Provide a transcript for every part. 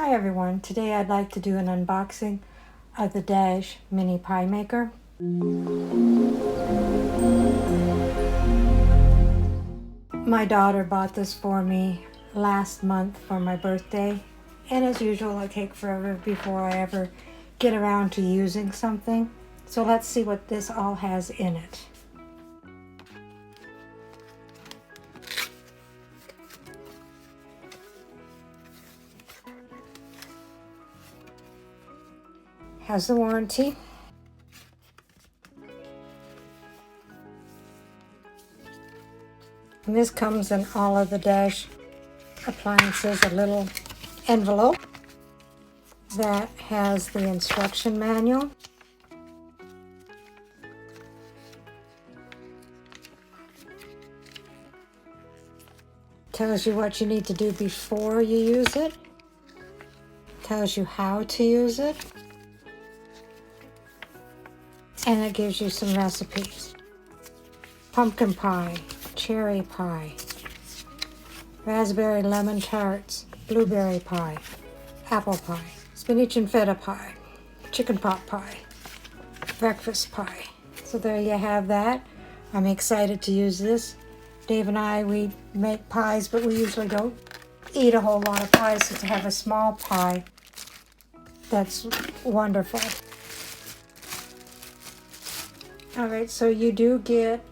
Hi everyone, today I'd like to do an unboxing of the Dash Mini Pie Maker. My daughter bought this for me last month for my birthday, and as usual I take forever before I ever get around to using something. So let's see what this all has in it. Has the warranty. And this comes in all of the Dash appliances, a little envelope that has the instruction manual. Tells you what you need to do before you use it. Tells you how to use it. And it gives you some recipes. Pumpkin pie, cherry pie, raspberry lemon tarts, blueberry pie, apple pie, spinach and feta pie, chicken pot pie, breakfast pie. So there you have that. I'm excited to use this. Dave and I, we make pies, but we usually don't eat a whole lot of pies, so to have a small pie, that's wonderful. All right, so you do get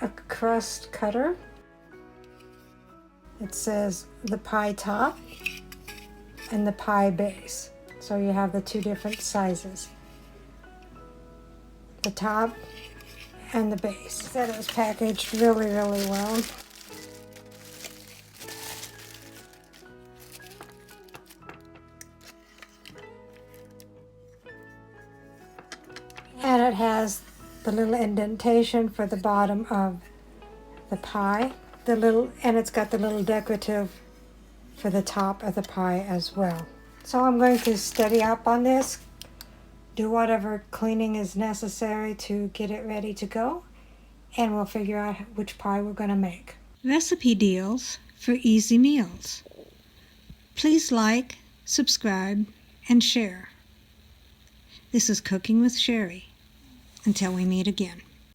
a crust cutter. It says the pie top and the pie base. So you have the two different sizes, the top and the base. That is packaged really, really well. And it has the little indentation for the bottom of the pie. And it's got the little decorative for the top of the pie as well. So I'm going to study up on this, do whatever cleaning is necessary to get it ready to go, and we'll figure out which pie we're going to make. Recipe deals for easy meals. Please like, subscribe, and share. This is Cooking with Sherry. Until we meet again.